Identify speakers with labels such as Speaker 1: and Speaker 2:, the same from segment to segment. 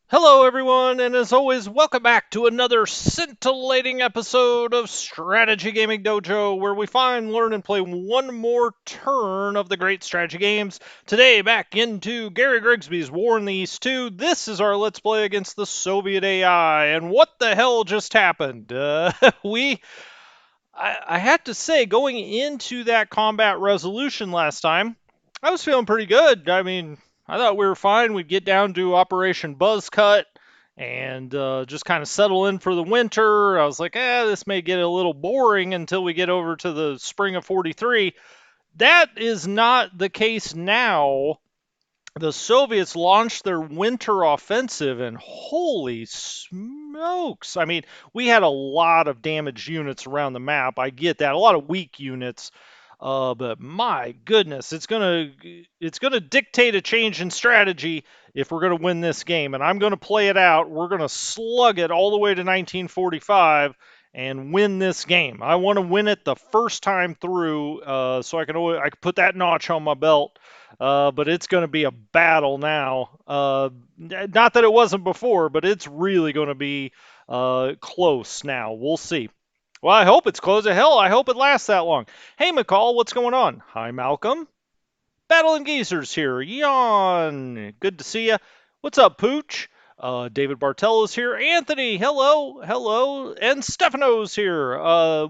Speaker 1: Hello, everyone, and as always, welcome back to another scintillating episode of Strategy Gaming Dojo, where we find, learn, and play one more turn of the great strategy games. Today, back into Gary Grigsby's War in the East 2. This is our Let's Play against the Soviet AI, and what the hell just happened? I have to say, going into that combat resolution last time, I was feeling pretty good. I mean, I thought we were fine. We'd get down to Operation Buzzcut and just kind of settle in for the winter. I was like, this may get a little boring until we get over to the spring of 43. That is not the case now. The Soviets launched their winter offensive, and holy smokes! I mean, we had a lot of damaged units around the map. I get that, a lot of weak units, but my goodness, it's gonna dictate a change in strategy if we're gonna win this game. And I'm gonna play it out. We're gonna slug it all the way to 1945 and win this game. I want to win it the first time through, so I can put that notch on my belt. But it's going to be a battle now. Not that it wasn't before, but it's really going to be close now. We'll see. Well, I hope it's close. Hell, I hope it lasts that long. Hey, McCall, what's going on? Hi, Malcolm. Battle and Geezers here. Yawn. Good to see you. What's up, Pooch? David Bartelo's here. Anthony, hello, hello, and Stefano's here.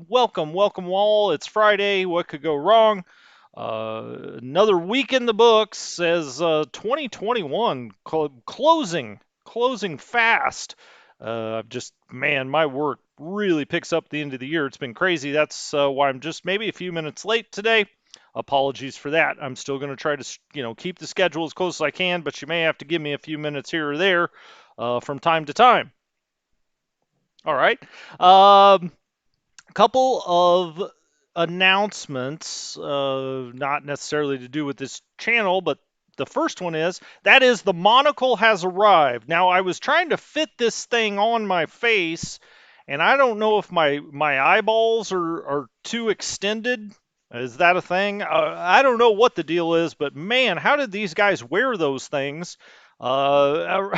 Speaker 1: Welcome all. It's Friday. What could go wrong? Another week in the books as 2021 closing fast. Just man, my work really picks up the end of the year. It's been crazy. That's why I'm just maybe a few minutes late today. Apologies for that. I'm still going to try to keep the schedule as close as I can, but you may have to give me a few minutes here or there from time to time. All right. Couple of announcements, not necessarily to do with this channel, but the first one is the Monocle has arrived. Now, I was trying to fit this thing on my face, and I don't know if my eyeballs are too extended. Is that a thing? I don't know what the deal is, but man, how did these guys wear those things around?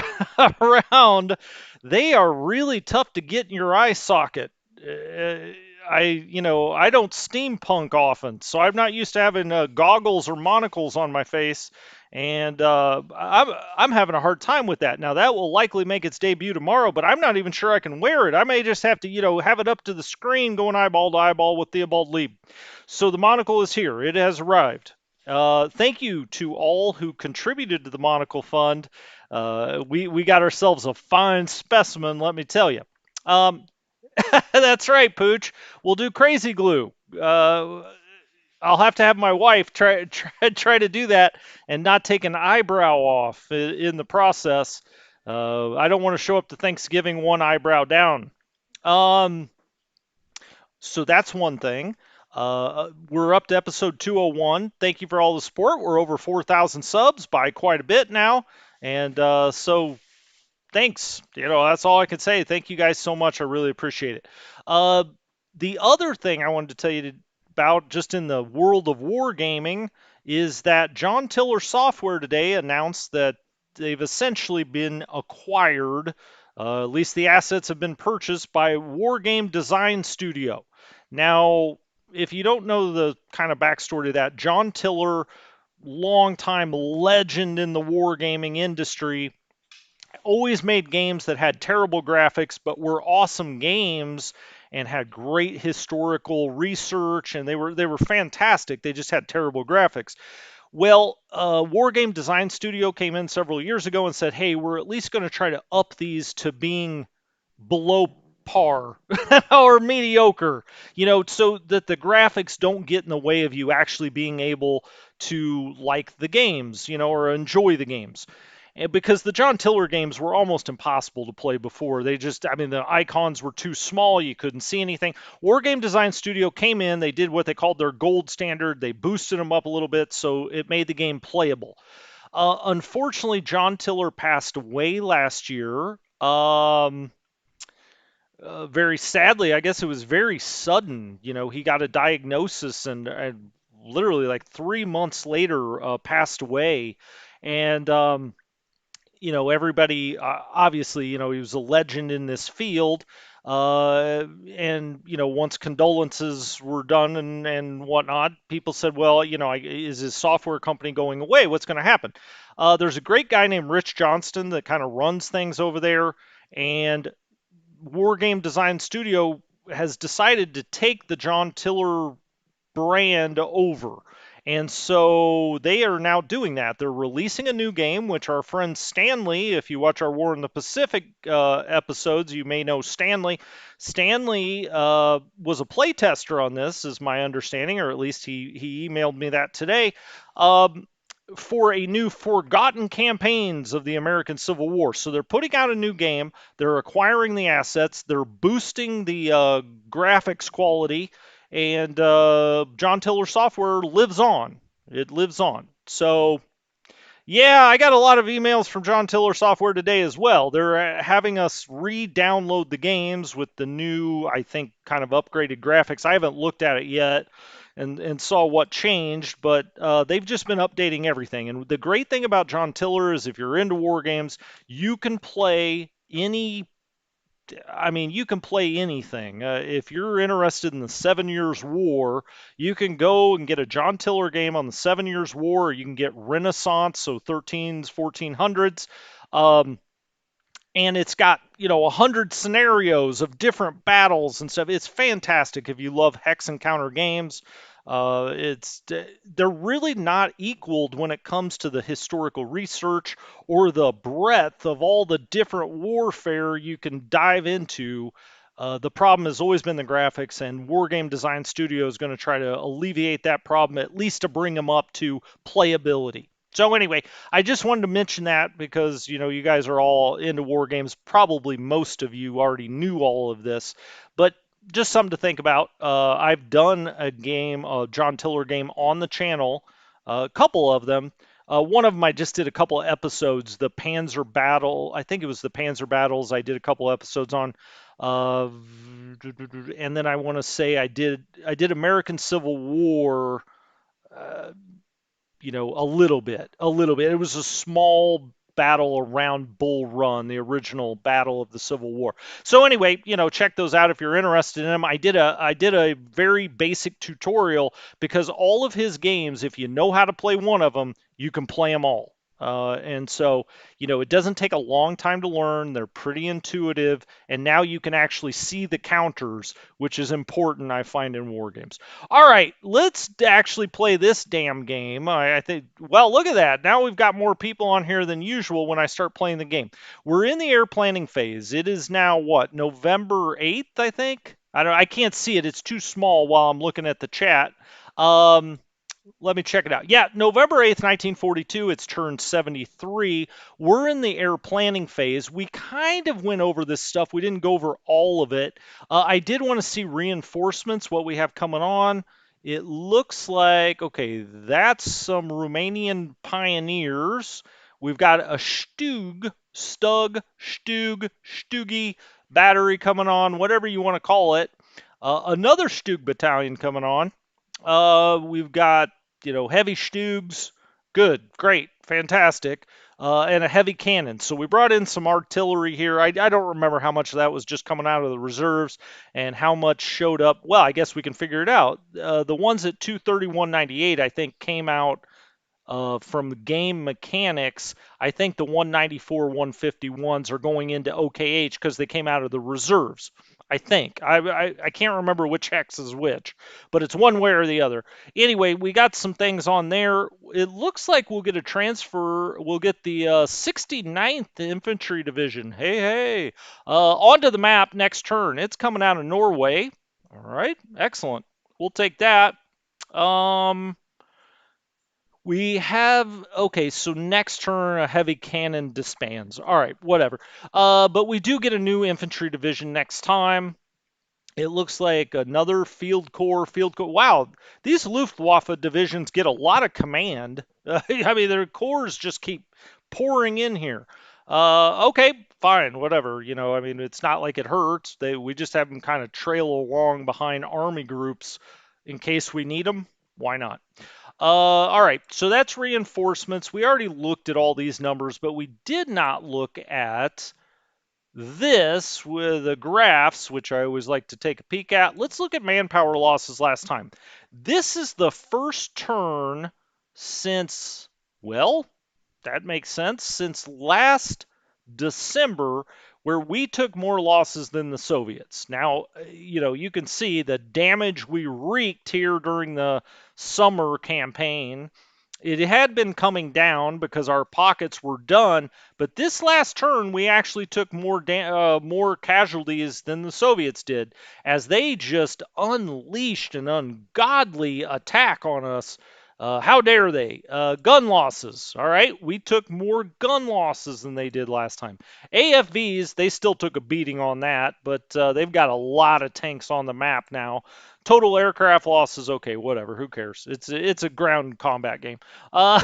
Speaker 1: They are really tough to get in your eye socket. Uh, I don't steampunk often, so I'm not used to having goggles or monocles on my face, and I'm having a hard time with that. Now that will likely make its debut tomorrow, but I'm not even sure I can wear it. I may just have to, have it up to the screen, going eyeball to eyeball with Theobald Lieb. So the monocle is here; it has arrived. Thank you to all who contributed to the Monocle Fund. We got ourselves a fine specimen, let me tell you. Um, That's right, Pooch. We'll do crazy glue. I'll have to have my wife try to do that and not take an eyebrow off in the process. I don't want to show up to Thanksgiving one eyebrow down. Um, so that's one thing. We're up to episode 201. Thank you for all the support. We're over 4,000 subs by quite a bit now, and so thanks. That's all I can say. Thank you guys so much. I really appreciate it. Uh, the other thing I wanted to tell you about, just in the world of wargaming, is that John Tiller Software today announced that they've essentially been acquired. At least the assets have been purchased by Wargame Design Studio. Now, if you don't know the kind of backstory to that, John Tiller, longtime legend in the wargaming industry, always made games that had terrible graphics but were awesome games and had great historical research, and they were fantastic. They just had terrible graphics. Well, Wargame Design Studio came in several years ago and said, "Hey, we're at least going to try to up these to being below par or mediocre, so that the graphics don't get in the way of you actually being able to like the games, or enjoy the games." And because the John Tiller games were almost impossible to play before. The icons were too small. You couldn't see anything. Wargame Design Studio came in. They did what they called their gold standard. They boosted them up a little bit, so it made the game playable. Unfortunately, John Tiller passed away last year. Very sadly, I guess it was very sudden. He got a diagnosis and literally like 3 months later passed away. And everybody, obviously, he was a legend in this field. And once condolences were done and whatnot, people said, well, is his software company going away? What's going to happen? There's a great guy named Rich Johnston that kind of runs things over there, and War Game Design Studio has decided to take the John Tiller brand over. And so they are now doing that. They're releasing a new game, which our friend Stanley, if you watch our War in the Pacific episodes, you may know Stanley. Stanley was a playtester on this, is my understanding, or at least he emailed me that today. Um, for a new Forgotten Campaigns of the American Civil War. So they're putting out a new game. They're acquiring the assets. They're boosting the graphics quality, and John Tiller software lives on. It lives on. So, yeah, I got a lot of emails from John Tiller software today as well. They're having us re-download the games with the new, I think, kind of upgraded graphics. I haven't looked at it yet and saw what changed, but they've just been updating everything. And the great thing about John Tiller is if you're into war games, you can play any you can play anything. If you're interested in the 7 Years' War, you can go and get a John Tiller game on the 7 Years' War, or you can get Renaissance, so 13s, 1400s. Um, and it's got 100 scenarios of different battles and stuff. It's fantastic if you love hex and counter games. It's they're really not equaled when it comes to the historical research or the breadth of all the different warfare you can dive into. The problem has always been the graphics, and Wargame Design Studio is going to try to alleviate that problem, at least to bring them up to playability. So anyway, I just wanted to mention that because you guys are all into war games. Probably most of you already knew all of this, but just something to think about. I've done a game, a John Tiller game on the channel, a couple of them. One of them I just did a couple of episodes. The Panzer Battle, I think it was the Panzer Battles. I did a couple episodes on, uh, and then I want to say I did American Civil War. Uh, a little bit. It was a small battle around Bull Run, the original battle of the Civil War. So anyway, check those out if you're interested in them. I did a very basic tutorial because all of his games, if you know how to play one of them, you can play them all. And so, it doesn't take a long time to learn. They're pretty intuitive, and now you can actually see the counters, which is important, I find, in war games. All right, let's actually play this damn game. I think, well, look at that. Now we've got more people on here than usual when I start playing the game. We're in the air planning phase. It is now what, November 8th, I think? I can't see it. It's too small while I'm looking at the chat. Um, Let me check it out. Yeah, November 8th, 1942, it's turned 73. We're in the air planning phase. We kind of went over this stuff. We didn't go over all of it. I did want to see reinforcements, what we have coming on. It looks like, okay, that's some Romanian pioneers. We've got a Stug, battery coming on, whatever you want to call it. Another Stug battalion coming on. We've got, heavy Stugs. Good, great, fantastic. And a heavy cannon. So we brought in some artillery here. I don't remember how much of that was just coming out of the reserves and how much showed up. Well, I guess we can figure it out. The ones at 231.98, I think, came out from game mechanics. I think the 194, 151s are going into OKH because they came out of the reserves. I think. I can't remember which hex is which, but it's one way or the other. Anyway, we got some things on there. It looks like we'll get a transfer. We'll get the 69th Infantry Division. Hey, hey. Onto the map next turn. It's coming out of Norway. All right, excellent. We'll take that. We have, okay, so next turn, a heavy cannon disbands. All right, whatever. But we do get a new infantry division next time. It looks like another field corps. Wow, these Luftwaffe divisions get a lot of command. I mean, their corps just keep pouring in here. Okay, fine, whatever. It's not like it hurts. We just have them kind of trail along behind army groups in case we need them. Why not? All right, so that's reinforcements. We already looked at all these numbers, but we did not look at this with the graphs, which I always like to take a peek at. Let's look at manpower losses last time. This is the first turn since, well, that makes sense, since last December where we took more losses than the Soviets. Now, you can see the damage we wreaked here during the summer campaign. It had been coming down because our pockets were done, but this last turn we actually took more casualties than the Soviets did, as they just unleashed an ungodly attack on us. How dare they? Gun losses. All right, we took more gun losses than they did last time. AFVs, they still took a beating on that, but they've got a lot of tanks on the map now. Total aircraft losses, okay, whatever. Who cares? It's a ground combat game. Uh,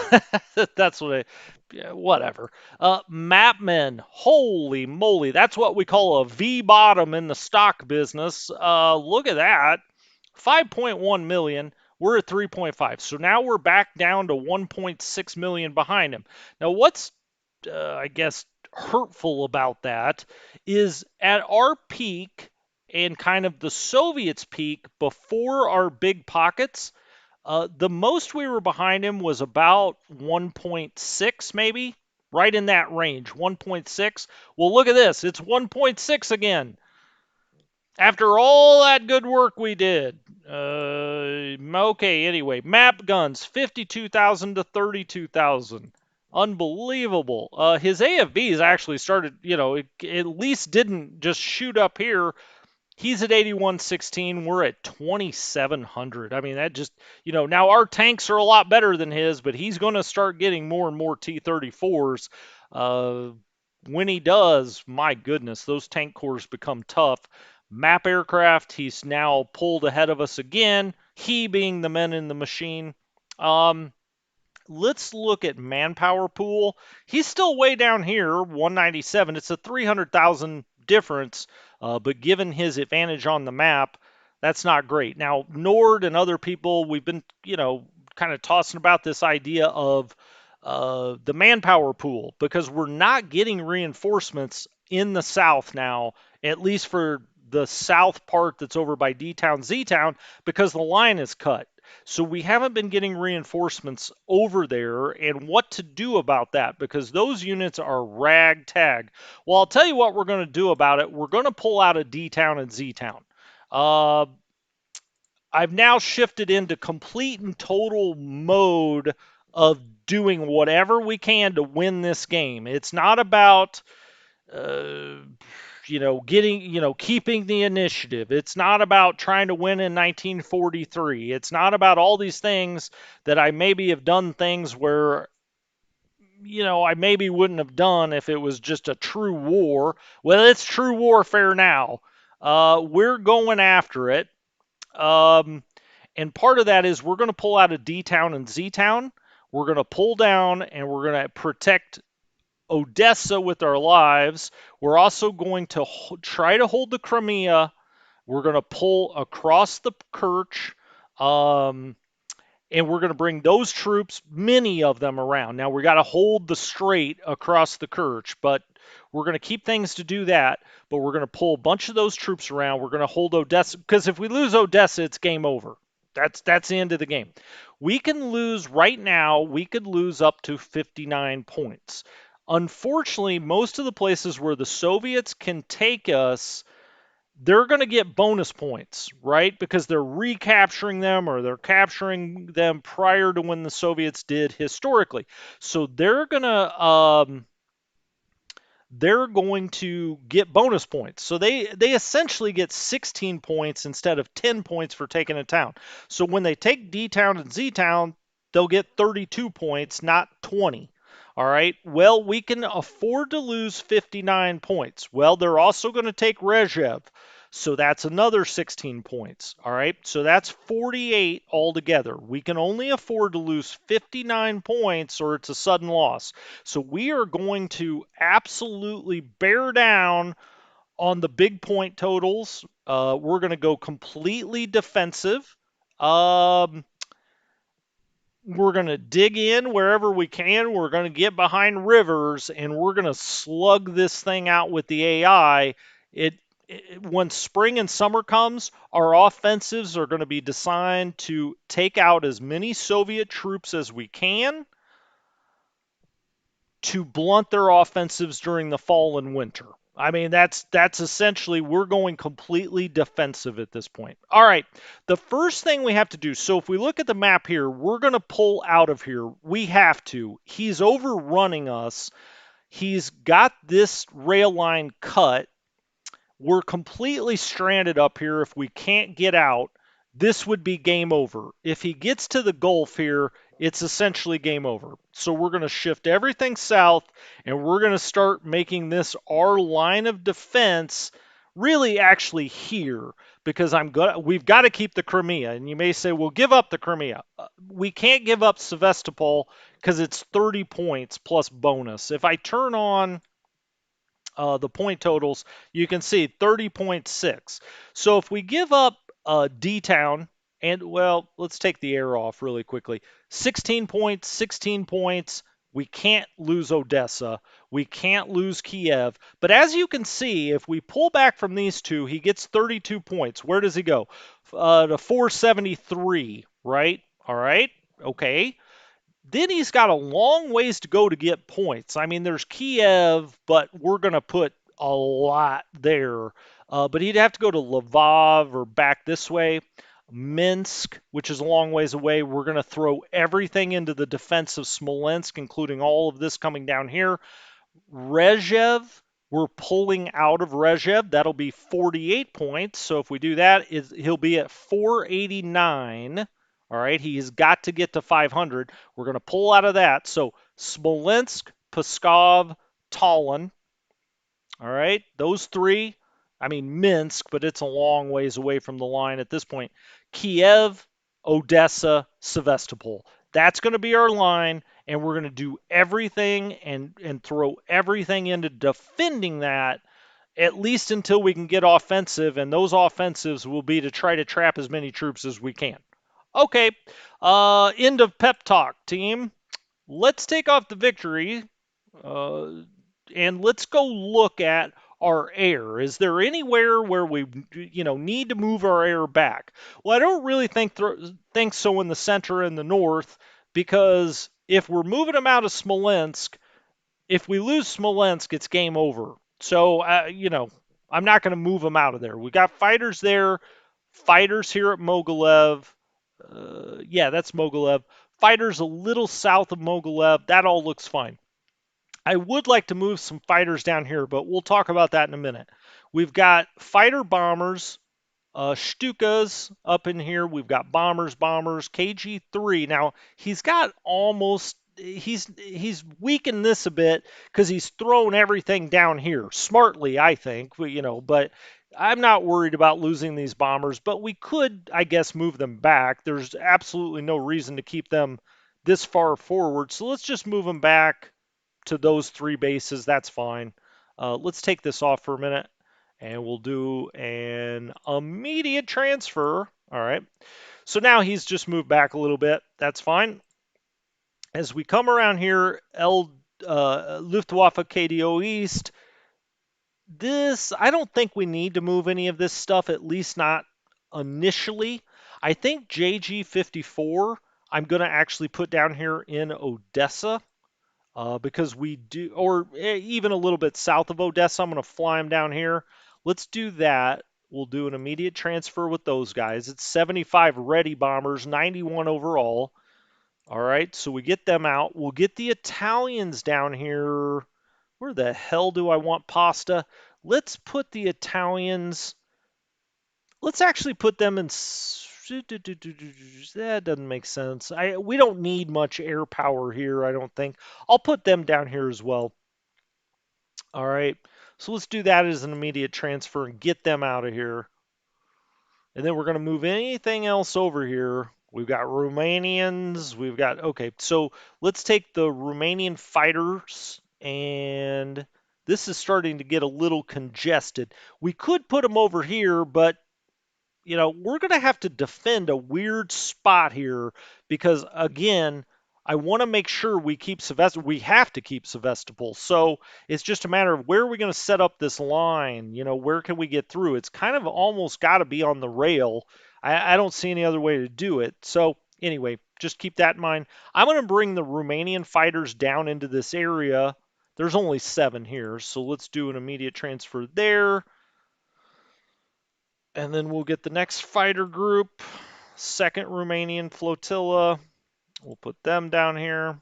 Speaker 1: that's what I. Yeah, whatever. Mapmen, holy moly, that's what we call a V bottom in the stock business. Look at that, 5.1 million. We're at 3.5. So now we're back down to 1.6 million behind him. Now, what's, I guess, hurtful about that is at our peak and kind of the Soviets' peak before our big pockets, the most we were behind him was about 1.6, maybe, right in that range, 1.6. Well, look at this. It's 1.6 again. After all that good work we did. Okay, anyway, map guns, 52,000 to 32,000. Unbelievable. His AFVs actually started, at least didn't just shoot up here. He's at 8116. We're at 2700. I mean, that just, now our tanks are a lot better than his, but he's going to start getting more and more T-34s. When he does, my goodness, those tank cores become tough. Map aircraft, he's now pulled ahead of us again, he being the men in the machine. Let's look at manpower pool. He's still way down here, 197. It's a 300,000 difference, but given his advantage on the map, that's not great. Now, Nord and other people, we've been, kind of tossing about this idea of the manpower pool because we're not getting reinforcements in the south now, at least for the south part that's over by D-Town, Z-Town, because the line is cut. So we haven't been getting reinforcements over there, and what to do about that because those units are ragtag. Well, I'll tell you what we're going to do about it. We're going to pull out of D-Town and Z-Town. I've now shifted into complete and total mode of doing whatever we can to win this game. It's not about keeping the initiative. It's not about trying to win in 1943. It's not about all these things that I maybe have done things where, I maybe wouldn't have done if it was just a true war. Well, it's true warfare now. We're going after it. And part of that is we're going to pull out of D-Town and Z-Town. We're going to pull down and we're going to protect Odessa with our lives. We're also going to try to hold the Crimea. We're going to pull across the Kerch. And we're going to bring those troops, many of them, around. Now, we got to hold the strait across the Kerch, but we're going to keep things to do that. But we're going to pull a bunch of those troops around. We're going to hold Odessa, because if we lose Odessa, it's game over. That's the end of the game. We can lose right now, we could lose up to 59 points. Unfortunately, most of the places where the Soviets can take us, they're going to get bonus points, right? Because they're recapturing them or they're capturing them prior to when the Soviets did historically. So they're going to get bonus points. So they essentially get 16 points instead of 10 points for taking a town. So when they take D-Town and Z-Town, they'll get 32 points, not 20. All right. Well, we can afford to lose 59 points. Well, they're also going to take Rezhev. So that's another 16 points. All right. So that's 48 altogether. We can only afford to lose 59 points or it's a sudden loss. So we are going to absolutely bear down on the big point totals. We're going to go completely defensive. We're going to dig in wherever we can. We're going to get behind rivers, and we're going to slug this thing out with the AI. When spring and summer comes, our offensives are going to be designed to take out as many Soviet troops as we can to blunt their offensives during the fall and winter. I mean, that's essentially we're going completely defensive at this point. All right. The first thing we have to do, so if we look at the map here, we're going to pull out of here. We have to. He's overrunning us. He's got this rail line cut. We're completely stranded up here. If we can't get out, this would be game over. If he gets to the Gulf here, it's essentially game over. So we're going to shift everything south, and we're going to start making this our line of defense really actually here, because we've got to keep the Crimea. And you may say, well, give up the Crimea. We can't give up Sevastopol because it's 30 points plus bonus. If I turn on the point totals, you can see 30.6. So if we give up D-Town, and well, let's take the air off really quickly. 16 points, 16 points. We can't lose Odessa. We can't lose Kiev. But as you can see, if we pull back from these two, he gets 32 points. Where does he go? To 473, right? All right. Okay. Then he's got a long ways to go to get points. I mean, there's Kiev, but we're going to put a lot there. But he'd have to go to Lvov or back this way. Minsk, which is a long ways away. We're going to throw everything into the defense of Smolensk, including all of this coming down here. Rezhev, we're pulling out of Rezhev. That'll be 48 points. So if we do that, he'll be at 489. All right, he's got to get to 500. We're going to pull out of that. So Smolensk, Pskov, Tallinn. All right, those three. I mean, Minsk, but it's a long ways away from the line at this point. Kiev, Odessa, Sevastopol. That's going to be our line, and we're going to do everything and throw everything into defending that, at least until we can get offensive, and those offensives will be to try to trap as many troops as we can. Okay, end of pep talk, team. Let's take off the victory, uh, and let's go look at our air. Is there anywhere where we, need to move our air back? Well, I don't really think so in the center and the north, because if we're moving them out of Smolensk, if we lose Smolensk, it's game over. So, I'm not going to move them out of there. We got fighters there, fighters here at Mogilev. Yeah, that's Mogilev. Fighters a little south of Mogilev. That all looks fine. I would like to move some fighters down here, but we'll talk about that in a minute. We've got fighter bombers, Stukas up in here. We've got bombers, KG-3. Now, he's weakened this a bit because he's thrown everything down here smartly, I think, but I'm not worried about losing these bombers, but we could, I guess, move them back. There's absolutely no reason to keep them this far forward. So let's just move them back to those three bases. That's fine. Let's take this off for a minute, and we'll do an immediate transfer. All right. So now he's just moved back a little bit. That's fine. As we come around here, Luftwaffe KDO East, I don't think we need to move any of this stuff, at least not initially. I think JG-54, I'm going to actually put down here in Odessa. Because we do, or even a little bit south of Odessa. I'm going to fly them down here. Let's do that. We'll do an immediate transfer with those guys. It's 75 ready bombers, 91 overall. All right, so we get them out. We'll get the Italians down here. Where the hell do I want pasta? Let's put the Italians. Let's actually put them in. That doesn't make sense. We don't need much air power here, I don't think. I'll put them down here as well. All right. So let's do that as an immediate transfer and get them out of here. And then we're going to move anything else over here. We've got Romanians. Okay, so let's take the Romanian fighters, and this is starting to get a little congested. We could put them over here, but we're going to have to defend a weird spot here because, again, I want to make sure we keep Sevastopol. We have to keep Sevastopol. So it's just a matter of where are we going to set up this line? Where can we get through? It's kind of almost got to be on the rail. I don't see any other way to do it. So anyway, just keep that in mind. I'm going to bring the Romanian fighters down into this area. There's only 7 here, so let's do an immediate transfer there. And then we'll get the next fighter group, 2nd Romanian flotilla. We'll put them down here.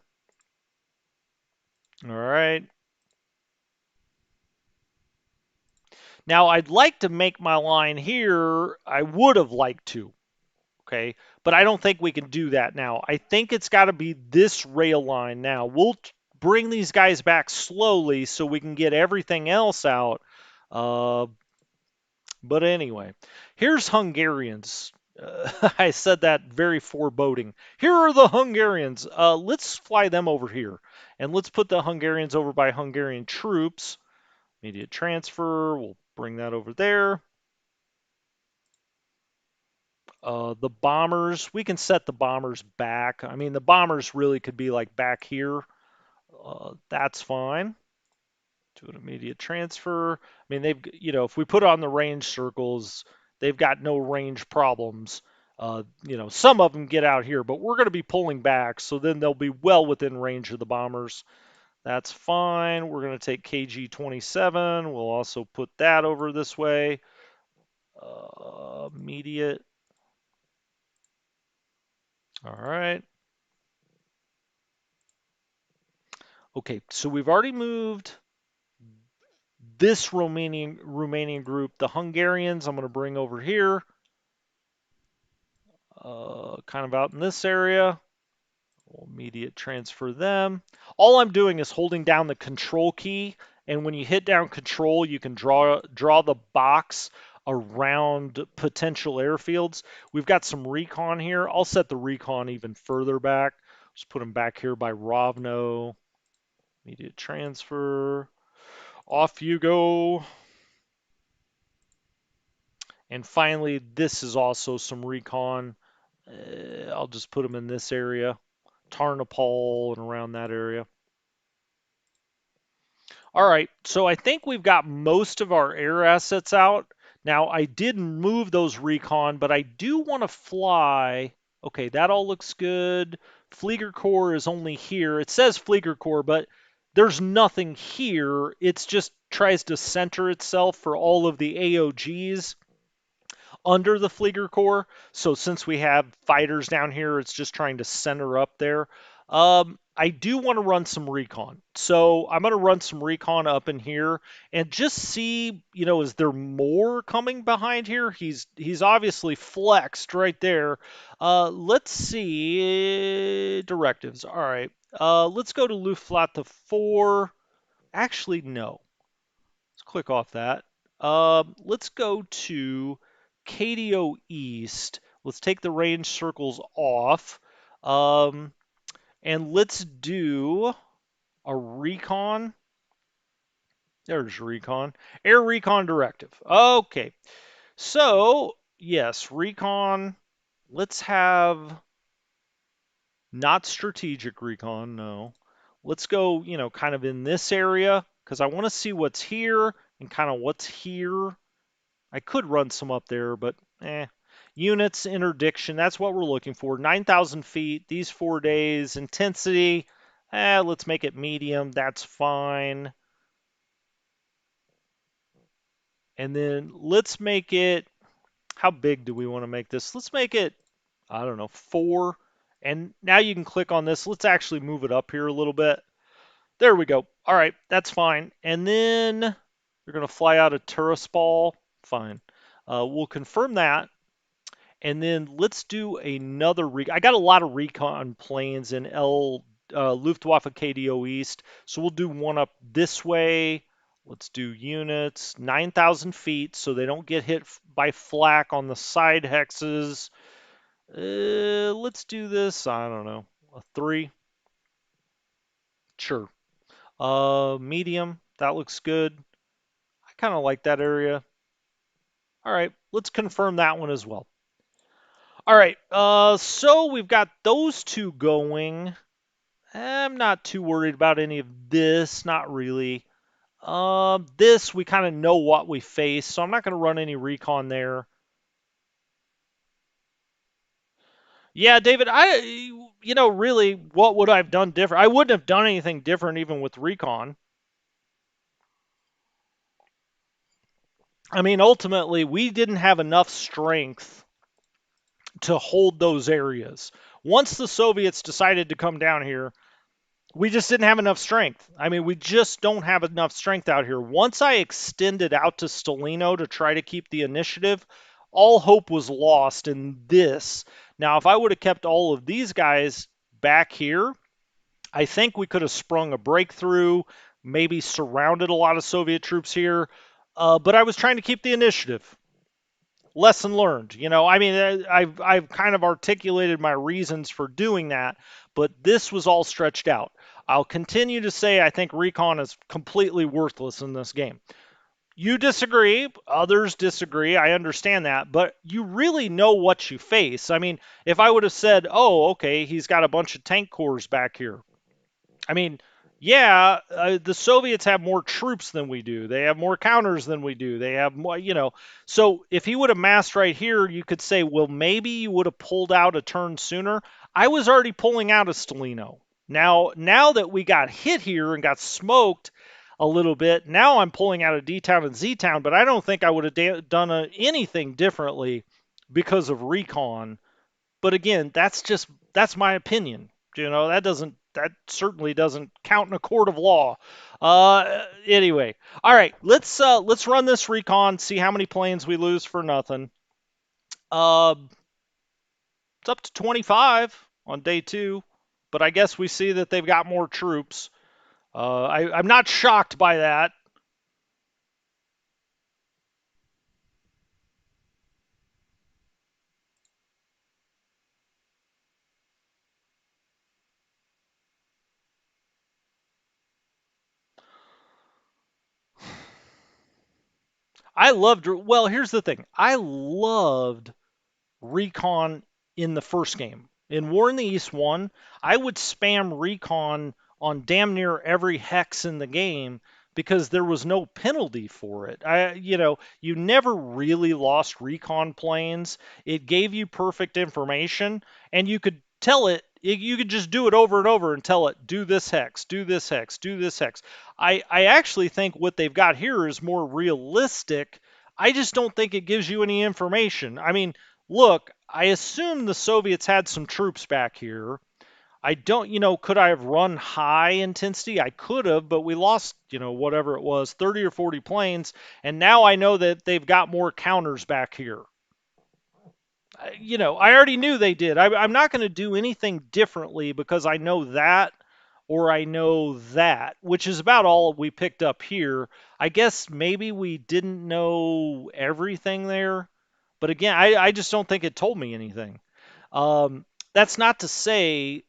Speaker 1: All right. Now, I'd like to make my line here. I would have liked to, okay? But I don't think we can do that now. I think it's got to be this rail line now. We'll bring these guys back slowly so we can get everything else out. Uh, But anyway, here's Hungarians. I said that very foreboding. Here are the Hungarians. Let's fly them over here. And let's put the Hungarians over by Hungarian troops. Immediate transfer. We'll bring that over there. The bombers. We can set the bombers back. I mean, the bombers really could be like back here. That's fine. Do an immediate transfer. I mean, if we put on the range circles, they've got no range problems. Some of them get out here, but we're going to be pulling back, so then they'll be well within range of the bombers. That's fine. We're going to take KG-27. We'll also put that over this way. Immediate. All right. Okay, so we've already moved this Romanian group. The Hungarians, I'm going to bring over here. Kind of out in this area. We'll immediate transfer them. All I'm doing is holding down the control key, and when you hit down control, you can draw the box around potential airfields. We've got some recon here. I'll set the recon even further back. Just put them back here by Rovno. Immediate transfer. Off you go. And finally, this is also some recon. I'll just put them in this area. Tarnopol and around that area. All right, so I think we've got most of our air assets out. Now, I did move those recon, but I do want to fly. Okay, that all looks good. Flieger Corps is only here. It says Flieger Corps, but there's nothing here. It just tries to center itself for all of the AOGs under the Flieger Corps. So since we have fighters down here, it's just trying to center up there. I do want to run some recon. So I'm going to run some recon up in here and just see, is there more coming behind here? He's obviously flexed right there. Let's see. Directives. All right. Let's go to Luftflotte 4. Actually, no. Let's click off that. Let's go to KDO East. Let's take the range circles off. And let's do a recon. There's recon. Air recon directive. Okay. So, yes, recon. Let's have not strategic recon, no. Let's go, kind of in this area because I want to see what's here and kind of what's here. I could run some up there, but Units, interdiction, that's what we're looking for. 9,000 feet, these 4 days. Intensity, let's make it medium. That's fine. And then let's make it, how big do we want to make this? Let's make it, I don't know, 4. And now you can click on this. Let's actually move it up here a little bit. There we go. All right, that's fine. And then you're going to fly out of Tiraspol. Fine. We'll confirm that. And then let's do another I got a lot of recon planes in Luftwaffe KDO East. So we'll do one up this way. Let's do units, 9,000 feet, so they don't get hit by flak on the side hexes. Let's do this, I don't know, a 3. Sure. Medium, that looks good. I kind of like that area. All right, let's confirm that one as well. All right, so we've got those two going. I'm not too worried about any of this, not really. This, we kind of know what we face, so I'm not going to run any recon there. Yeah, David, really, what would I have done different? I wouldn't have done anything different even with recon. I mean, ultimately, we didn't have enough strength to hold those areas. Once the Soviets decided to come down here, we just didn't have enough strength. I mean, we just don't have enough strength out here. Once I extended out to Stalino to try to keep the initiative, all hope was lost in this. Now, if I would have kept all of these guys back here, I think we could have sprung a breakthrough, maybe surrounded a lot of Soviet troops here. But I was trying to keep the initiative. Lesson learned. I mean, I've kind of articulated my reasons for doing that, but this was all stretched out. I'll continue to say I think recon is completely worthless in this game. You disagree, others disagree. I understand that, but you really know what you face. I mean, if I would have said, "Oh, okay, he's got a bunch of tank cores back here," I mean, yeah, the Soviets have more troops than we do. They have more counters than we do. They have more. So if he would have massed right here, you could say, well, maybe you would have pulled out a turn sooner. I was already pulling out of Stalino. Now that we got hit here and got smoked a little bit, now I'm pulling out of D-Town and Z-Town, but I don't think I would have done anything differently because of recon. But again, that's my opinion. That certainly doesn't count in a court of law. Anyway, all right, let's run this recon, see how many planes we lose for nothing. Uh, it's up to 25 on day 2, but I guess we see that they've got more troops. I'm not shocked by that. Well, here's the thing. I loved recon in the first game. In War in the East 1, I would spam recon on damn near every hex in the game because there was no penalty for it. You never really lost recon planes. It gave you perfect information and you could tell it you could just do it over and over and tell it do this hex, do this hex, do this hex. I actually think what they've got here is more realistic. I just don't think it gives you any information. I mean, look, I assume the Soviets had some troops back here. I don't, could I have run high intensity? I could have, but we lost, whatever it was, 30 or 40 planes. And now I know that they've got more counters back here. I already knew they did. I'm not going to do anything differently because I know that or I know that, which is about all we picked up here. I guess maybe we didn't know everything there, but again, I just don't think it told me anything. That's not to say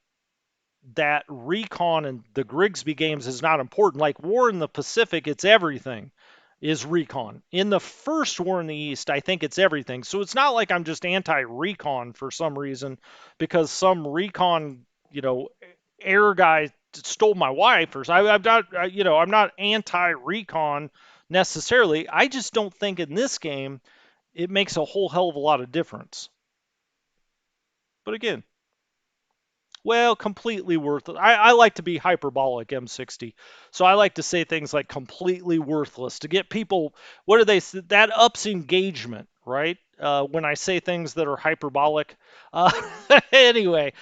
Speaker 1: that recon and the Grigsby games is not important. Like War in the Pacific, it's everything is recon. In the first War in the East, I think it's everything. So it's not like I'm just anti-recon for some reason because some recon, air guy stole my wife or I'm not, I'm not anti-recon necessarily. I just don't think in this game it makes a whole hell of a lot of difference. But again, well, completely worthless. I like to be hyperbolic, M60. So I like to say things like completely worthless to get people, what do they say? That ups engagement, right? When I say things that are hyperbolic. Uh, anyway,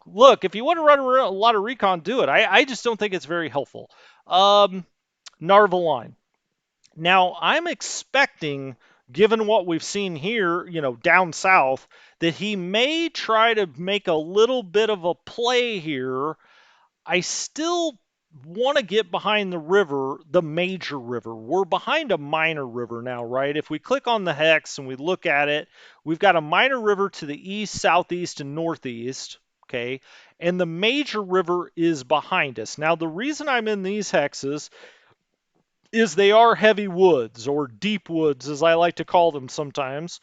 Speaker 1: look, if you want to run a lot of recon, do it. I just don't think it's very helpful. Narva line. Now, I'm expecting, given what we've seen here, down south, that he may try to make a little bit of a play here. I still want to get behind the river, the major river. We're behind a minor river now, right? If we click on the hex and we look at it, we've got a minor river to the east, southeast, and northeast. Okay. And the major river is behind us. Now, the reason I'm in these hexes is they are heavy woods, or deep woods, as I like to call them sometimes.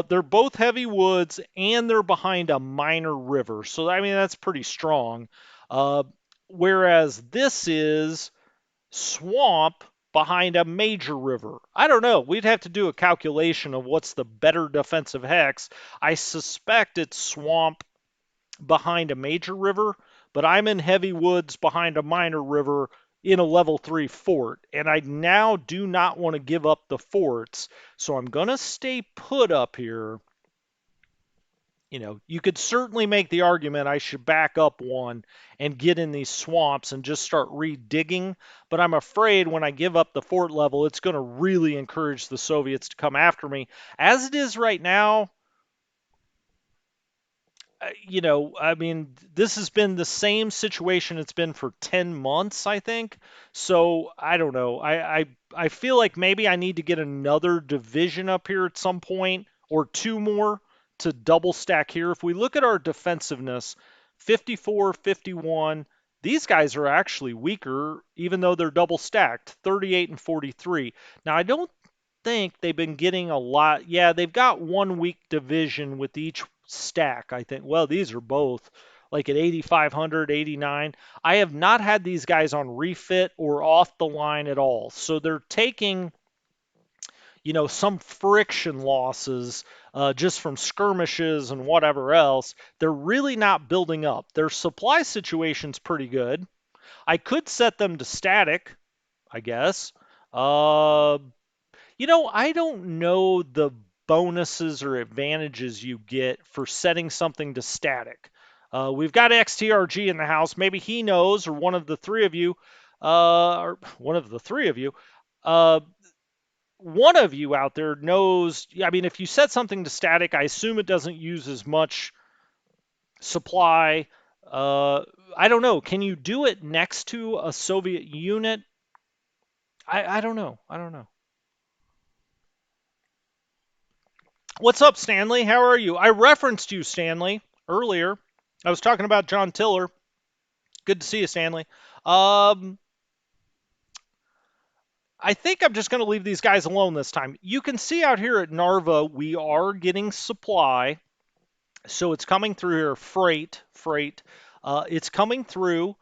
Speaker 1: They're both heavy woods, and they're behind a minor river. So, I mean, that's pretty strong. Uh, Whereas this is swamp behind a major river. I don't know. We'd have to do a calculation of what's the better defensive hex. I suspect it's swamp behind a major river, but I'm in heavy woods behind a minor river in a level 3 fort, and I now do not want to give up the forts, so I'm going to stay put up here. You could certainly make the argument I should back up one and get in these swamps and just start redigging, but I'm afraid when I give up the fort level, it's going to really encourage the Soviets to come after me. As it is right now, I mean, this has been the same situation it's been for 10 months, I think. So I don't know. I feel like maybe I need to get another division up here at some point, or two more to double stack here. If we look at our defensiveness, 54, 51, these guys are actually weaker, even though they're double stacked, 38 and 43. Now, I don't think they've been getting a lot. Yeah, they've got one weak division with each stack, I think. Well, these are both like at 8,500, 89. I have not had these guys on refit or off the line at all. So they're taking, some friction losses just from skirmishes and whatever else. They're really not building up. Their supply situation's pretty good. I could set them to static, I guess. Uh, I don't know the bonuses or advantages you get for setting something to static. We've got XTRG in the house. Maybe he knows, or one of the three of you, or one of the three of you, uh, one of you out there knows. I mean, if you set something to static, I assume it doesn't use as much supply. Uh, I don't know. Can you do it next to a Soviet unit? I don't know. I don't know. What's up, Stanley? How are you? I referenced you, Stanley, earlier. I was talking about John Tiller. Good to see you, Stanley. Um, I think I'm just going to leave these guys alone this time. You can see out here at Narva, we are getting supply. So it's coming through here, freight. It's coming through.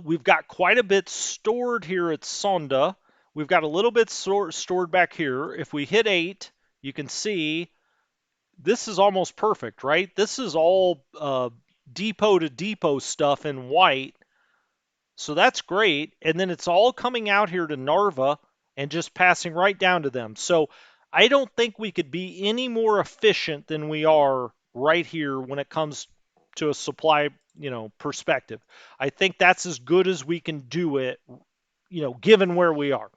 Speaker 1: We've got quite a bit stored here at Sonda. We've got a little bit stored back here. If we hit 8, you can see this is almost perfect, right? This is all depot to depot stuff in white. So that's great. And then it's all coming out here to Narva and just passing right down to them. So I don't think we could be any more efficient than we are right here when it comes to a supply, perspective. I think that's as good as we can do it, given where we are.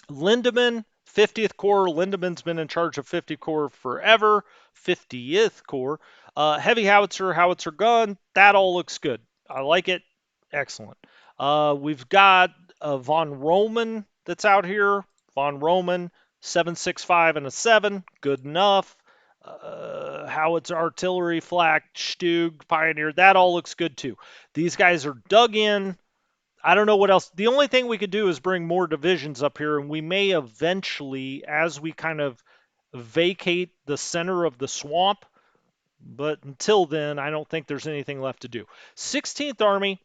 Speaker 1: Lindemann, 50th Corps. Lindemann's been in charge of 50 Corps forever. 50th Corps. Heavy howitzer gun. That all looks good. I like it. Excellent. We've got Von Roman that's out here. Von Roman, 7.65 and a 7. Good enough. Howitzer, artillery, flak, Stug, Pioneer. That all looks good too. These guys are dug in. I don't know what else. The only thing we could do is bring more divisions up here, and we may eventually, as we kind of vacate the center of the swamp. But until then, I don't think there's anything left to do. 16th Army,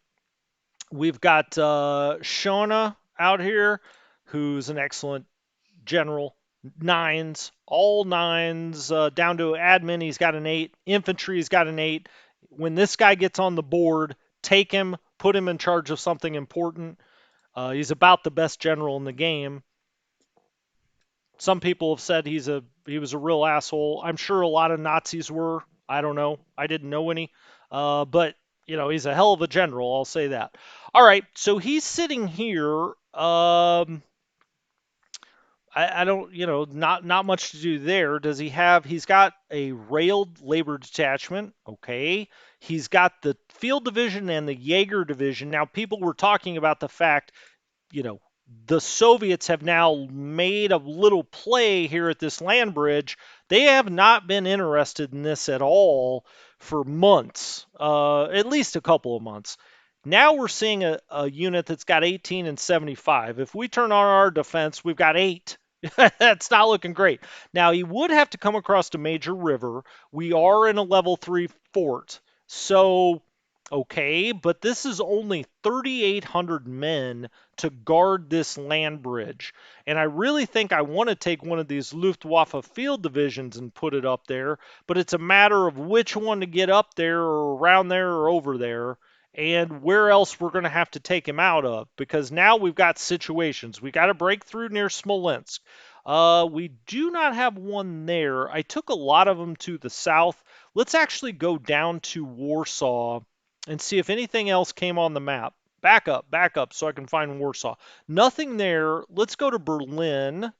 Speaker 1: we've got Shona out here, who's an excellent general. 9s, all 9s, down to admin, he's got an 8. Infantry, he's got an 8. When this guy gets on the board, take him, put him in charge of something important. He's about the best general in the game. Some people have said he was a real asshole. I'm sure a lot of Nazis were. I don't know. I didn't know any. But he's a hell of a general. I'll say that. All right. So he's sitting here. I don't, not much to do there. Does he have? He's got a railed labor detachment. Okay. He's got the field division and the Jaeger division. Now, people were talking about the fact, you know, the Soviets have now made a little play here at this land bridge. They have not been interested in this at all for months, at least a couple of months. Now we're seeing a unit that's got 18 and 75. If we turn on our defense, we've got 8. That's not looking great. Now, he would have to come across a major river. We are in a level 3 fort. So, okay, but this is only 3,800 men to guard this land bridge. And I really think I want to take one of these Luftwaffe field divisions and put it up there, but it's a matter of which one to get up there or around there or over there and where else we're going to have to take him out of, because now we've got situations. We got to break through near Smolensk. We do not have one there. I took a lot of them to the south. Let's actually go down to Warsaw and see if anything else came on the map. Back up so I can find Warsaw. Nothing there. Let's go to Berlin.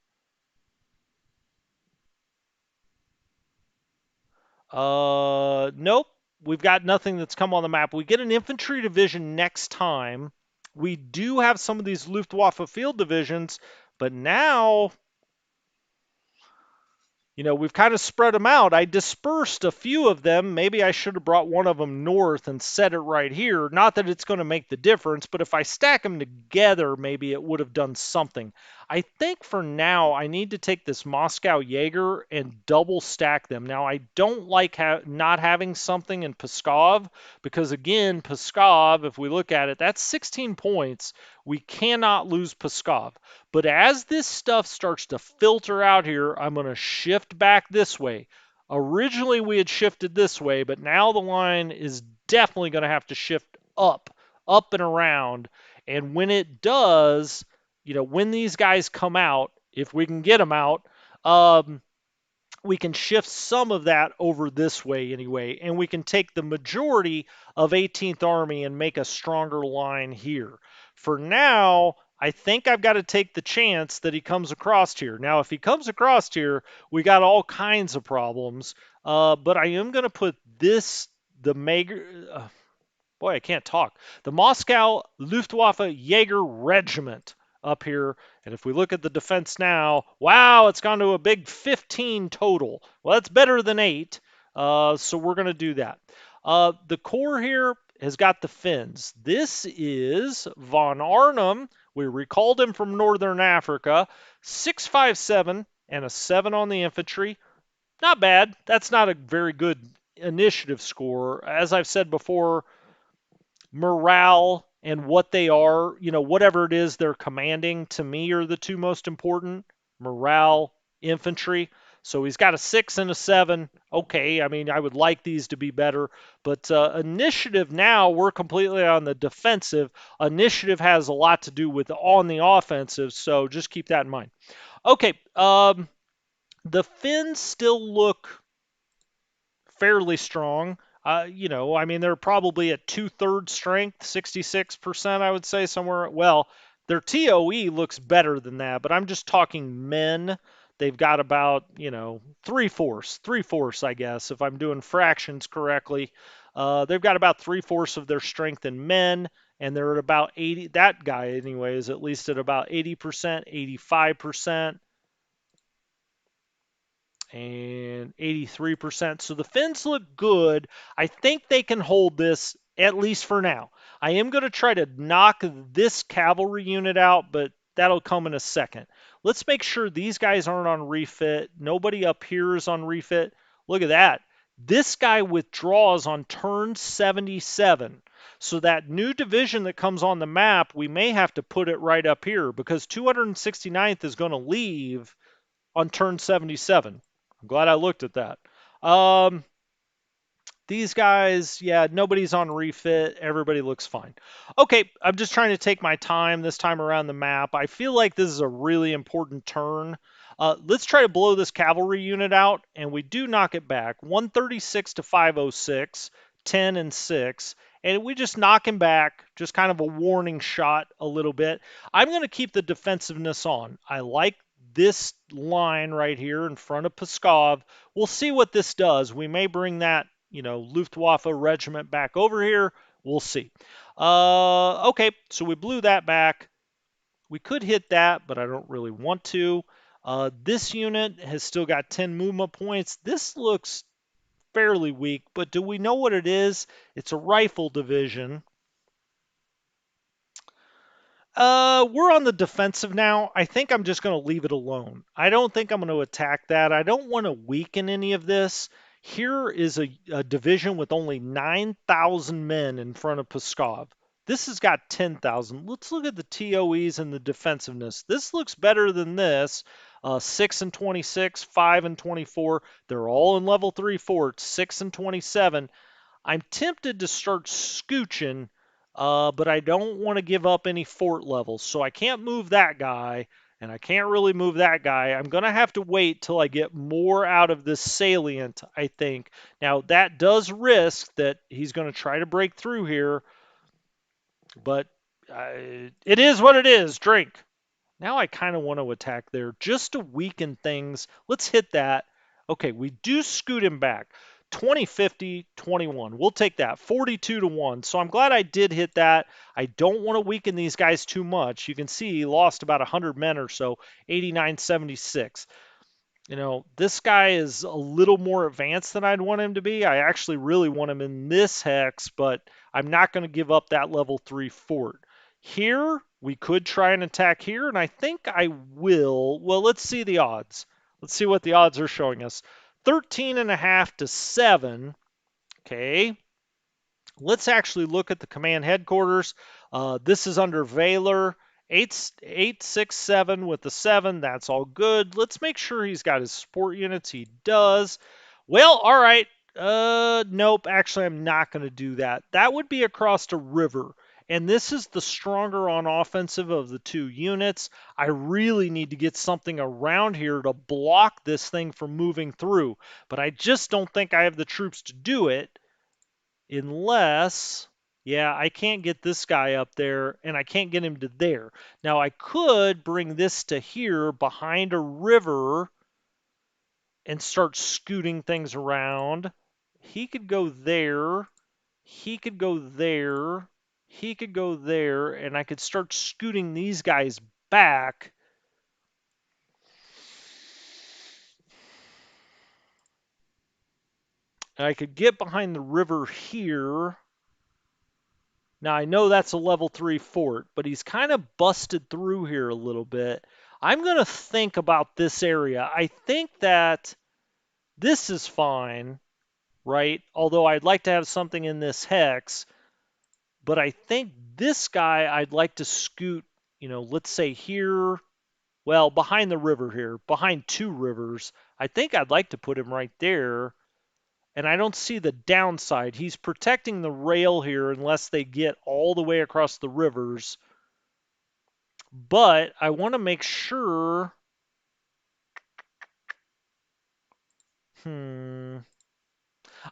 Speaker 1: Nope. We've got nothing that's come on the map. We get an infantry division next time. We do have some of these Luftwaffe field divisions, but now we've kind of spread them out. I dispersed a few of them. Maybe I should have brought one of them north and set it right here. Not that it's going to make the difference, but if I stack them together, maybe it would have done something. I think for now, I need to take this Moscow Jaeger and double stack them. Now, I don't like not having something in Pskov because, again, Pskov, if we look at it, that's 16 points. We cannot lose Pskov. But as this stuff starts to filter out here, I'm going to shift back this way. Originally, we had shifted this way, but now the line is definitely going to have to shift up and around. And when it does, when these guys come out, if we can get them out, we can shift some of that over this way anyway, and we can take the majority of 18th Army and make a stronger line here. For now, I think I've got to take the chance that he comes across here. Now, if he comes across here, we got all kinds of problems, but I am going to put this, the boy, I can't talk. The Moscow Luftwaffe Jaeger Regiment up here. And if we look at the defense now, wow, it's gone to a big 15 total. Well, that's better than 8. So we're going to do that. The core here has got the Finns. This is von Arnhem. We recalled him from Northern Africa. 657 and a 7 on the infantry. Not bad. That's not a very good initiative score. As I've said before, morale and what they are, whatever it is they're commanding, to me are the two most important: morale, infantry. So he's got a 6 and a 7. Okay, I mean, I would like these to be better, but initiative now, we're completely on the defensive. Initiative has a lot to do with on the offensive, so just keep that in mind. Okay, the Finns still look fairly strong. I mean, they're probably at 2/3 strength, 66%, I would say, somewhere. Well, their TOE looks better than that, but I'm just talking men. They've got about, 3/4, I guess, if I'm doing fractions correctly. They've got about 3/4 of their strength in men, and they're at about 80. That guy, anyway, is at least at about 80%, 85%. And 83%. So the Finns look good. I think they can hold this, at least for now. I am going to try to knock this cavalry unit out, but that'll come in a second. Let's make sure these guys aren't on refit. Nobody up here is on refit. Look at that. This guy withdraws on turn 77. So that new division that comes on the map, we may have to put it right up here because 269th is going to leave on turn 77. I'm glad I looked at that. These guys, yeah, nobody's on refit. Everybody looks fine. Okay, I'm just trying to take my time this time around the map. I feel like this is a really important turn. Let's try to blow this cavalry unit out, and we do knock it back. 136 to 506, 10 and 6. And we just knock him back, just kind of a warning shot a little bit. I'm going to keep the defensiveness on. I like this line right here in front of Pskov. We'll see what this does. We may bring that, Luftwaffe regiment back over here. We'll see. Okay, so we blew that back. We could hit that, but I don't really want to. This unit has still got 10 movement points. This looks fairly weak, but do we know what it is? It's a rifle division. We're on the defensive now. I think I'm just going to leave it alone. I don't think I'm going to attack that. I don't want to weaken any of this. Here is a division with only 9,000 men in front of Pskov. This has got 10,000. Let's look at the TOEs and the defensiveness. This looks better than this. 6 and 26, 5 and 24. They're all in level 3 forts, 6 and 27. I'm tempted to start scooching, but I don't want to give up any fort levels. So I can't move that guy, and I can't really move that guy. I'm going to have to wait till I get more out of this salient, I think. Now, that does risk that he's going to try to break through here, but it is what it is. Drink. Now I kind of want to attack there just to weaken things. Let's hit that. Okay, we do scoot him back. 20, 50, 21. We'll take that. 42 to 1. So I'm glad I did hit that. I don't want to weaken these guys too much. You can see he lost about 100 men or so. 89, 76. You know, this guy is a little more advanced than I'd want him to be. I actually really want him in this hex, but I'm not going to give up that level 3 fort. Here, we could try and attack here, and I think I will. Well, let's see the odds. Let's see what the odds are showing us. 13.5 to 7. Okay. Let's actually look at the command headquarters. This is under Valor. 867 with the 7. That's all good. Let's make sure he's got his support units. He does. Well, all right. Nope. Actually, I'm not going to do that. That would be across a river. And this is the stronger on offensive of the two units. I really need to get something around here to block this thing from moving through. But I just don't think I have the troops to do it. Unless, yeah, I can't get this guy up there, and I can't get him to there. Now, I could bring this to here behind a river and start scooting things around. He could go there. He could go there. He could go there, and I could start scooting these guys back. And I could get behind the river here. Now, I know that's a level 3 fort, but he's kind of busted through here a little bit. I'm going to think about this area. I think that this is fine, right? Although I'd like to have something in this hex. But I think this guy I'd like to scoot, let's say here. Well, behind the river here, behind 2 rivers. I think I'd like to put him right there. And I don't see the downside. He's protecting the rail here unless they get all the way across the rivers. But I want to make sure.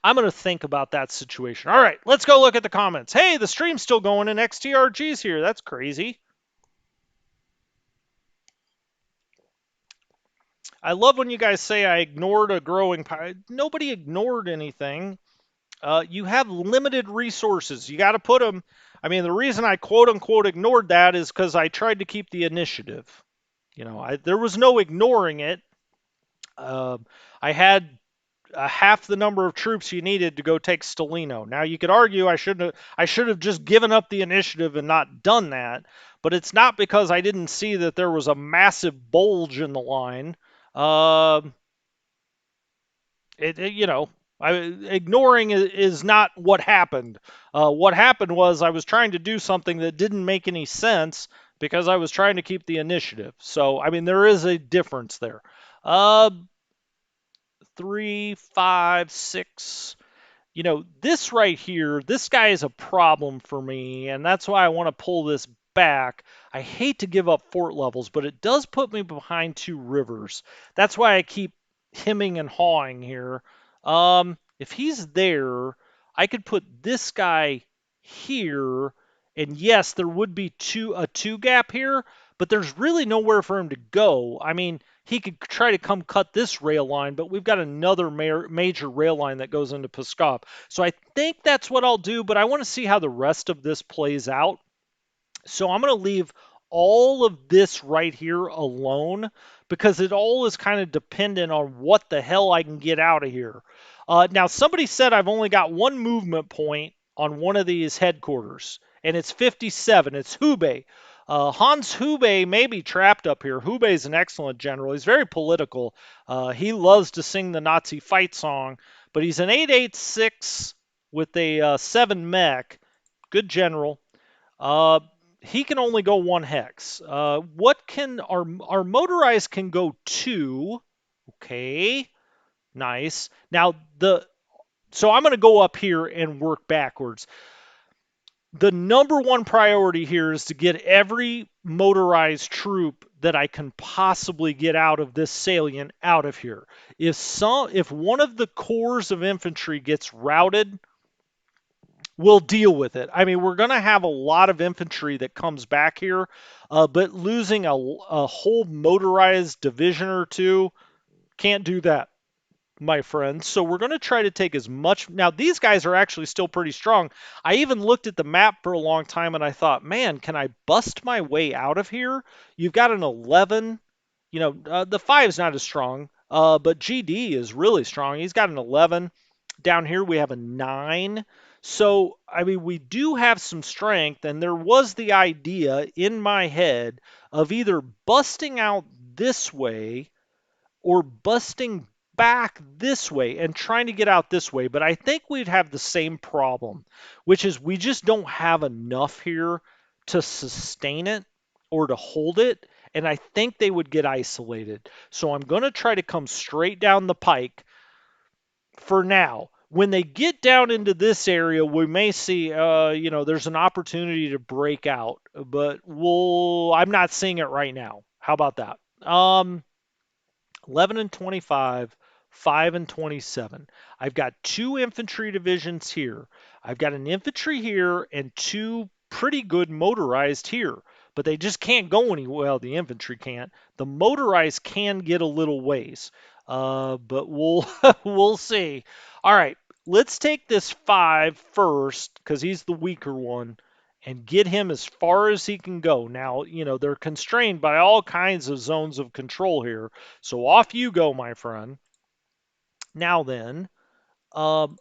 Speaker 1: I'm going to think about that situation. All right, let's go look at the comments. Hey, the stream's still going and XTRG's here. That's crazy. I love when you guys say I ignored a growing pie. Nobody ignored anything. You have limited resources. You got to put them. I mean, the reason I quote unquote ignored that is because I tried to keep the initiative. There was no ignoring it. I had half the number of troops you needed to go take Stalino. Now you could argue I should have just given up the initiative and not done that, but it's not because I didn't see that there was a massive bulge in the line. Ignoring is not what happened. What happened was I was trying to do something that didn't make any sense because I was trying to keep the initiative. So, I mean, there is a difference there. 3, 5, 6. This right here, this guy is a problem for me, and that's why I want to pull this back. I hate to give up fort levels, but it does put me behind 2 rivers. That's why I keep hemming and hawing here. If he's there, I could put this guy here, and yes, there would be a 2 gap here, but there's really nowhere for him to go. I mean, he could try to come cut this rail line, but we've got another major rail line that goes into Pskov. So I think that's what I'll do, but I want to see how the rest of this plays out. So I'm going to leave all of this right here alone because it all is kind of dependent on what the hell I can get out of here. Now, somebody said I've only got 1 movement point on one of these headquarters, and it's 57. It's Hubei. Hans Hube may be trapped up here. Hube is an excellent general. He's very political. He loves to sing the Nazi fight song, but he's an 886 with a 7 mech. Good general. Uh, he can only go 1 hex. What can our motorized can go 2? Okay, nice. Now so I'm going to go up here and work backwards. The number one priority here is to get every motorized troop that I can possibly get out of this salient out of here. If one of the corps of infantry gets routed, we'll deal with it. I mean, we're going to have a lot of infantry that comes back here, but losing a whole motorized division or two, can't do that, my friends. So we're going to try to take as much. Now, these guys are actually still pretty strong. I even looked at the map for a long time and I thought, man, can I bust my way out of here? You've got an 11. The 5 is not as strong, but GD is really strong. He's got an 11. Down here, we have a 9. So, I mean, we do have some strength, and there was the idea in my head of either busting out this way or busting back this way and trying to get out this way. But I think we'd have the same problem, which is we just don't have enough here to sustain it or to hold it. And I think they would get isolated. So I'm going to try to come straight down the pike for now. When they get down into this area, we may see, there's an opportunity to break out, but I'm not seeing it right now. How about that? 11 and 25, 5 and 27. I've got 2 infantry divisions here. I've got an infantry here and 2 pretty good motorized here, but they just can't go anywhere. Well, the infantry can't. The motorized can get a little ways, but we'll we'll see. All right, let's take this 5 first because he's the weaker one and get him as far as he can go. Now, they're constrained by all kinds of zones of control here. So off you go, my friend. Now then, um,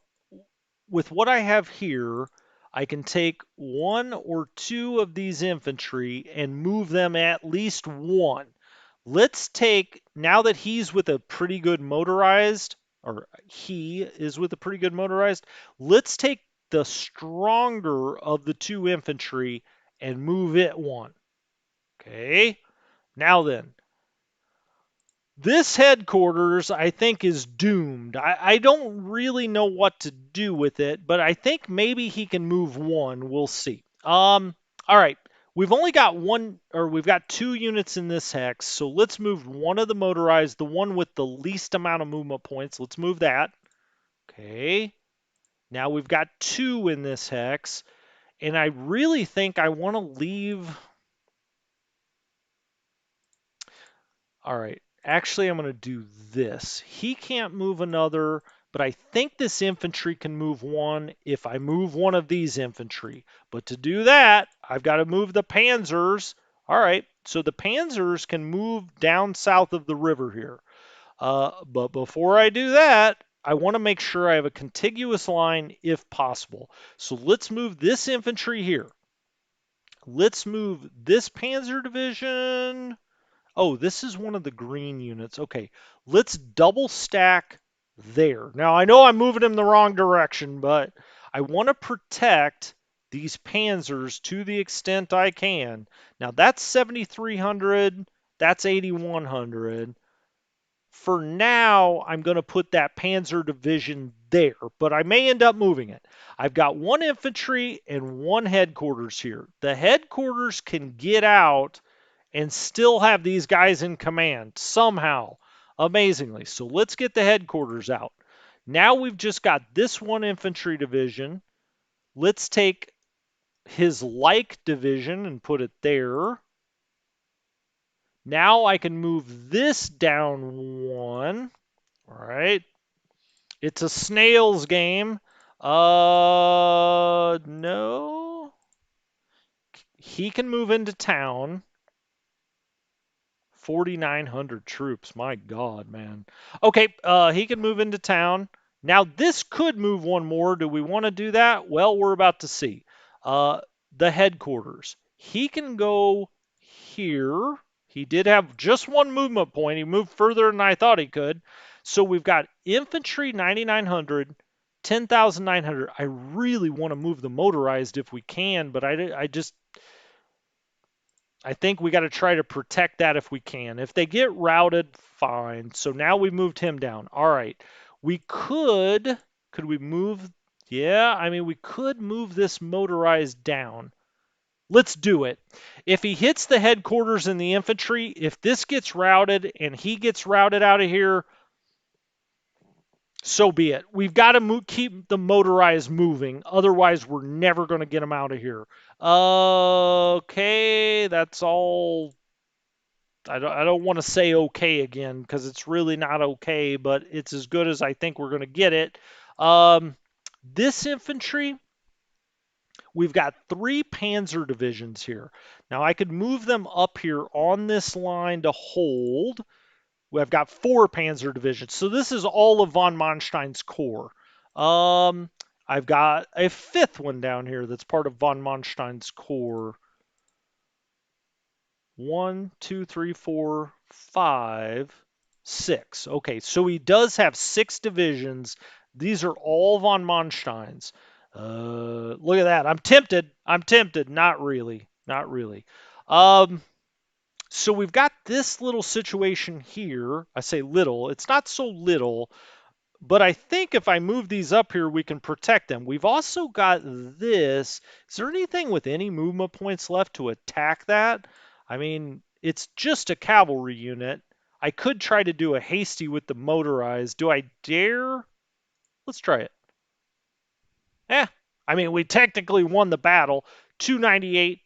Speaker 1: with what I have here, I can take 1 or 2 of these infantry and move them at least 1. Let's take, now that he's with a pretty good motorized, or he is with a pretty good motorized, let's take the stronger of the 2 infantry and move it 1. Okay, now then, this headquarters, I think, is doomed. I don't really know what to do with it, but I think maybe he can move 1. We'll see. All right. We've only got we've got 2 units in this hex, so let's move one of the motorized, the one with the least amount of movement points. Let's move that. Okay. Now we've got 2 in this hex, and I really think I want to leave. All right. Actually, I'm going to do this. He can't move another, but I think this infantry can move 1 if I move one of these infantry. But to do that, I've got to move the panzers. All right. So the panzers can move down south of the river here. But before I do that, I want to make sure I have a contiguous line if possible. So let's move this infantry here. Let's move this panzer division. Oh, this is one of the green units. Okay, let's double stack there. Now, I know I'm moving in the wrong direction, but I want to protect these panzers to the extent I can. Now, that's 7,300. That's 8,100. For now, I'm going to put that panzer division there, but I may end up moving it. I've got 1 infantry and 1 headquarters here. The headquarters can get out and still have these guys in command somehow, amazingly. So let's get the headquarters out. Now we've just got this 1 infantry division. Let's take his like division and put it there. Now I can move this down 1. All right. It's a snail's game. No. He can move into town. 4,900 troops. My God, man. Okay, he can move into town. Now, this could move 1 more. Do we want to do that? Well, we're about to see. The headquarters. He can go here. He did have just one movement point. He moved further than I thought he could. So we've got infantry 9,900, 10,900. I really want to move the motorized if we can, but I think we got to try to protect that if we can. If they get routed, fine. So now we moved him down. All right. We could we move? Yeah, I mean, we could move this motorized down. Let's do it. If he hits the headquarters in the infantry, if this gets routed and he gets routed out of here, so be it. We've got to keep the motorized moving. Otherwise, we're never going to get him out of here. Okay, that's all. I don't want to say okay again because it's really not okay, but it's as good as I think we're going to get it. This infantry, we've got 3 panzer divisions here. Now I could move them up here on this line to hold. We've got 4 panzer divisions. So this is all of von Manstein's corps. I've got a 5th one down here that's part of von Manstein's corps. 1, 2, 3, 4, 5, 6. Okay, so he does have 6 divisions. These are all von Manstein's. Look at that. I'm tempted. I'm tempted. Not really. Not really. So we've got this little situation here. I say little. It's not so little, but I think if I move these up here, we can protect them. We've also got this. Is there anything with any movement points left to attack that? I mean, it's just a cavalry unit. I could try to do a hasty with the motorized. Do I dare? Let's try it. I mean, we technically won the battle. 298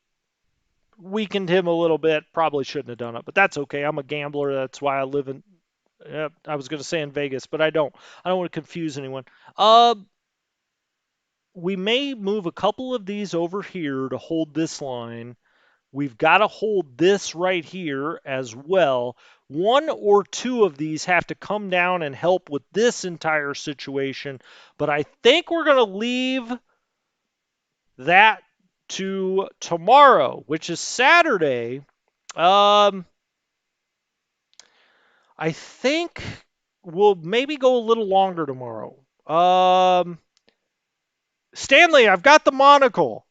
Speaker 1: weakened him a little bit. Probably shouldn't have done it, but that's okay. I'm a gambler. That's why I live in. I was going to say in Vegas, but I don't. I don't want to confuse anyone. We may move a couple of these over here to hold this line. We've got to hold this right here as well. 1 or 2 of these have to come down and help with this entire situation. But I think we're going to leave that to tomorrow, which is Saturday. I think we'll maybe go a little longer tomorrow. Stanley, I've got the monocle.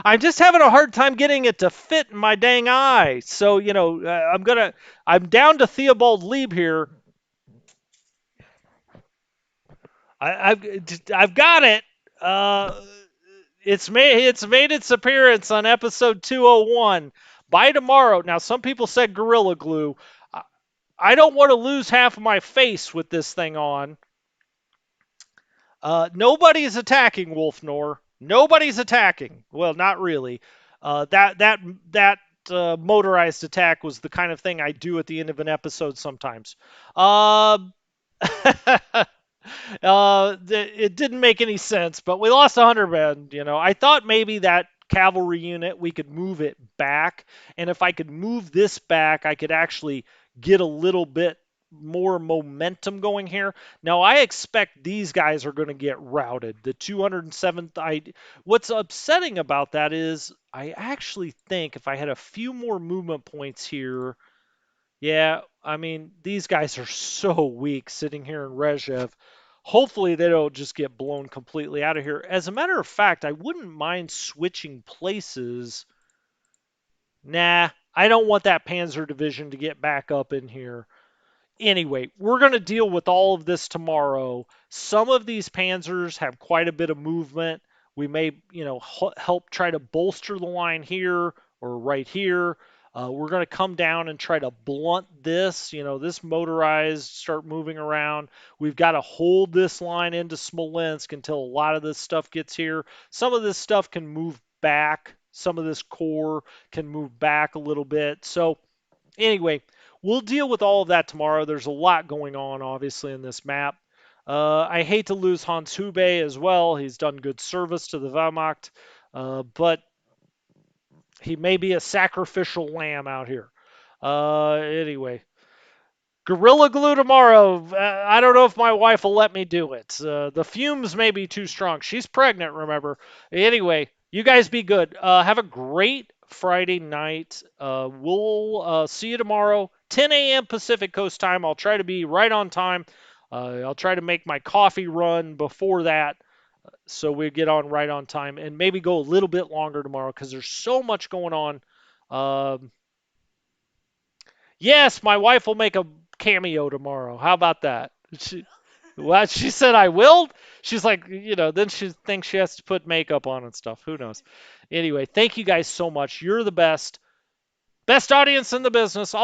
Speaker 1: I'm just having a hard time getting it to fit in my dang eye. So, I'm down to Theobald Lieb here. I've got it. It's made its appearance on episode 201. By tomorrow, now some people said Gorilla Glue. I don't want to lose half of my face with this thing on. Nobody's attacking Wolfnor. Nobody's attacking. Well, not really. That motorized attack was the kind of thing I do at the end of an episode sometimes. It didn't make any sense, but we lost 100 men. I thought maybe that cavalry unit we could move it back, and if I could move this back, I could actually get a little bit more momentum going here. Now I expect these guys are going to get routed. The 207th. What's upsetting about that is I actually think if I had a few more movement points here. Yeah, I mean, these guys are so weak sitting here in Rezhev. Hopefully, they don't just get blown completely out of here. As a matter of fact, I wouldn't mind switching places. Nah, I don't want that Panzer Division to get back up in here. Anyway, we're going to deal with all of this tomorrow. Some of these panzers have quite a bit of movement. We may, help try to bolster the line here or right here. We're going to come down and try to blunt this, this motorized, start moving around. We've got to hold this line into Smolensk until a lot of this stuff gets here. Some of this stuff can move back. Some of this core can move back a little bit. So anyway, we'll deal with all of that tomorrow. There's a lot going on, obviously, in this map. I hate to lose Hans Hube as well. He's done good service to the Wehrmacht, but he may be a sacrificial lamb out here. Anyway, Gorilla Glue tomorrow. I don't know if my wife will let me do it. The fumes may be too strong. She's pregnant, remember. Anyway, you guys be good. Have a great Friday night. We'll see you tomorrow, 10 a.m. Pacific Coast time. I'll try to be right on time. I'll try to make my coffee run before that so we get on right on time and maybe go a little bit longer tomorrow because there's so much going on. Um, yes, my wife will make a cameo tomorrow. How about that? She said I will. She's like, then she thinks she has to put makeup on and stuff. Who knows? Anyway, thank you guys so much. You're the best audience in the business.